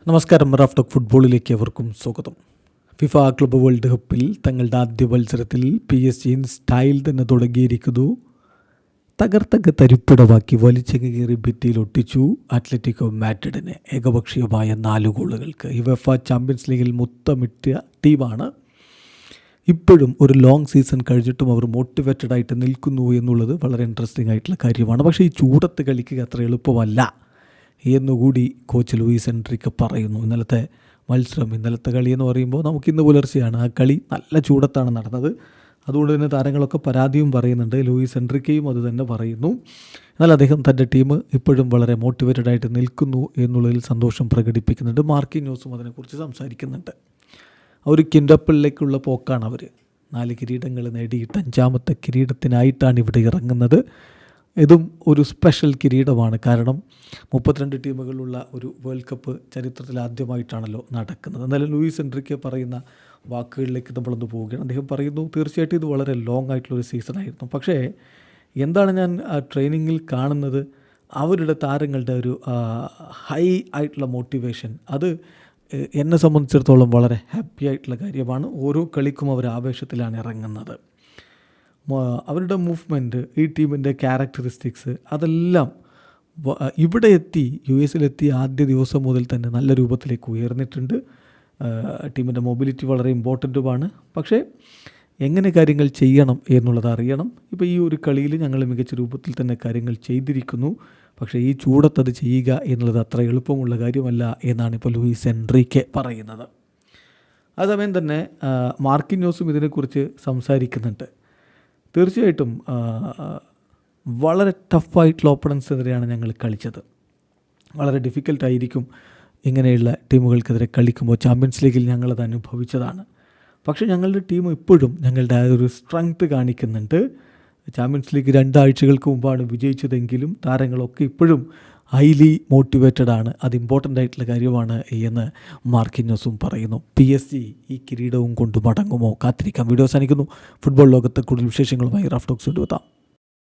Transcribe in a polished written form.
നമസ്കാരം. Raf talk ഫുട്ബോളിലേക്ക് അവർക്കും സ്വാഗതം. ഫിഫ ക്ലബ്ബ് വേൾഡ് കപ്പിൽ തങ്ങളുടെ ആദ്യ മത്സരത്തിൽ PSG സ്റ്റൈൽ തന്നെ തുടങ്ങിയിരിക്കുന്നു. തകർത്തക തരിപ്പിടമാക്കി വലിച്ചകേറി ഭിത്തിയിൽ ഒട്ടിച്ചു അത്ലറ്റിക്കോ മാഡ്രിഡിനെ ഏകപക്ഷീയമായ 4 ഗോളുകൾക്ക്. യുവേഫ ചാമ്പ്യൻസ് ലീഗിൽ മുത്തമിട്ട ടീമാണ്. ഇപ്പോഴും ഒരു ലോങ് സീസൺ കഴിഞ്ഞിട്ടും അവർ മോട്ടിവേറ്റഡ് ആയിട്ട് നിൽക്കുന്നു എന്നുള്ളത് വളരെ ഇൻട്രസ്റ്റിംഗ് ആയിട്ടുള്ള കാര്യമാണ്. പക്ഷേ ഈ ചൂടത്ത് കളിക്കുക അത്ര എളുപ്പമല്ല എന്നുകൂടി കോച്ച് ലൂയിസ് എൻട്രിക്ക് പറയുന്നു. ഇന്നലത്തെ കളി എന്ന് പറയുമ്പോൾ നമുക്കിന്ന് പുലർച്ചെയാണ്. ആ കളി നല്ല ചൂടത്താണ് നടന്നത്. അതുകൊണ്ട് തന്നെ താരങ്ങളൊക്കെ പരാതിയും പറയുന്നുണ്ട്. ലൂയിസ് എൻട്രിക്കയും അത് തന്നെ പറയുന്നു. എന്നാൽ അദ്ദേഹം തൻ്റെ ടീം ഇപ്പോഴും വളരെ മോട്ടിവേറ്റഡ് ആയിട്ട് നിൽക്കുന്നു എന്നുള്ളതിൽ സന്തോഷം പ്രകടിപ്പിക്കുന്നുണ്ട്. മാർക്കിന്യോസും അതിനെക്കുറിച്ച് സംസാരിക്കുന്നുണ്ട്. ഒരു കിൻഡപ്പിളിലേക്കുള്ള പോക്കാണ് അവർ. 4 കിരീടങ്ങൾ നേടിയിട്ട് 5ാമത്തെ കിരീടത്തിനായിട്ടാണ് ഇവിടെ ഇറങ്ങുന്നത്. ഇതും ഒരു സ്പെഷ്യൽ കിരീടമാണ്. കാരണം 32 ടീമുകളുള്ള ഒരു വേൾഡ് കപ്പ് ചരിത്രത്തിൽ ആദ്യമായിട്ടാണല്ലോ നടക്കുന്നത്. എന്നാലും ലൂയിസ് എൻട്രിക്കെ പറയുന്ന വാക്കുകളിലേക്ക് നമ്മളൊന്ന് പോവുകയാണ്. അദ്ദേഹം പറയുന്നു, തീർച്ചയായിട്ടും ഇത് വളരെ ലോങ് ആയിട്ടുള്ളൊരു സീസണായിരുന്നു. പക്ഷേ എന്താണ് ഞാൻ ട്രെയിനിങ്ങിൽ കാണുന്നത്, അവരുടെ താരങ്ങളുടെ ഒരു ഹൈ ആയിട്ടുള്ള മോട്ടിവേഷൻ, അത് എന്നെ സംബന്ധിച്ചിടത്തോളം വളരെ ഹാപ്പി ആയിട്ടുള്ള കാര്യമാണ്. ഓരോ കളിക്കും അവർ ആവേശത്തിലാണ് ഇറങ്ങുന്നത്. അവരുടെ മൂവ്മെൻറ്റ്, ഈ ടീമിൻ്റെ ക്യാരക്ടറിസ്റ്റിക്സ്, അതെല്ലാം ഇവിടെ എത്തി US ആദ്യ ദിവസം മുതൽ തന്നെ നല്ല രൂപത്തിലേക്ക് ഉയർന്നിട്ടുണ്ട്. ടീമിൻ്റെ മൊബിലിറ്റി വളരെ ഇമ്പോർട്ടൻറ്റുമാണ്. പക്ഷേ എങ്ങനെ കാര്യങ്ങൾ ചെയ്യണം എന്നുള്ളത് അറിയണം. ഇപ്പോൾ ഈ ഒരു കളിയിൽ ഞങ്ങൾ മികച്ച രൂപത്തിൽ തന്നെ കാര്യങ്ങൾ ചെയ്തിരിക്കുന്നു. പക്ഷേ ഈ ചൂടത്തത് ചെയ്യുക എന്നുള്ളത് അത്ര എളുപ്പമുള്ള കാര്യമല്ല എന്നാണ് ഇപ്പോൾ ലൂയിസ് എൻട്രിക്കെ പറയുന്നത്. അതേസമയം തന്നെ മാർക്കിന്യോസും ഇതിനെക്കുറിച്ച് സംസാരിക്കുന്നുണ്ട്. തീർച്ചയായിട്ടും വളരെ ടഫായിട്ടുള്ള ഓപ്പണൻസിനെതിരെയാണ് ഞങ്ങൾ കളിച്ചത്. വളരെ ഡിഫിക്കൽട്ടായിരിക്കും ഇങ്ങനെയുള്ള ടീമുകൾക്കെതിരെ കളിക്കുമ്പോൾ. ചാമ്പ്യൻസ് ലീഗിൽ ഞങ്ങളത് അനുഭവിച്ചതാണ്. പക്ഷേ ഞങ്ങളുടെ ടീം ഇപ്പോഴും ഞങ്ങളുടെ ആ ഒരു സ്ട്രെങ്ത് കാണിക്കുന്നുണ്ട്. ചാമ്പ്യൻസ് ലീഗ് 2 ആഴ്ചകൾക്ക് മുമ്പാണ് വിജയിച്ചതെങ്കിലും താരങ്ങളൊക്കെ ഇപ്പോഴും ഹൈലി മോട്ടിവേറ്റഡ് ആണ്. അത് ഇമ്പോർട്ടൻ്റ് ആയിട്ടുള്ള കാര്യമാണ് എന്ന് മാർക്കിന്യോസും പറയുന്നു. PSG ഈ കിരീടവും കൊണ്ട് മടങ്ങുമോ? കാത്തിരിക്കാം. വീഡിയോ അവസാനിക്കുന്നു. ഫുട്ബോൾ ലോകത്തെ കൂടുതൽ വിശേഷങ്ങളുമായി റാഫ് ടോക്സ് കൊണ്ടുവെത്താം.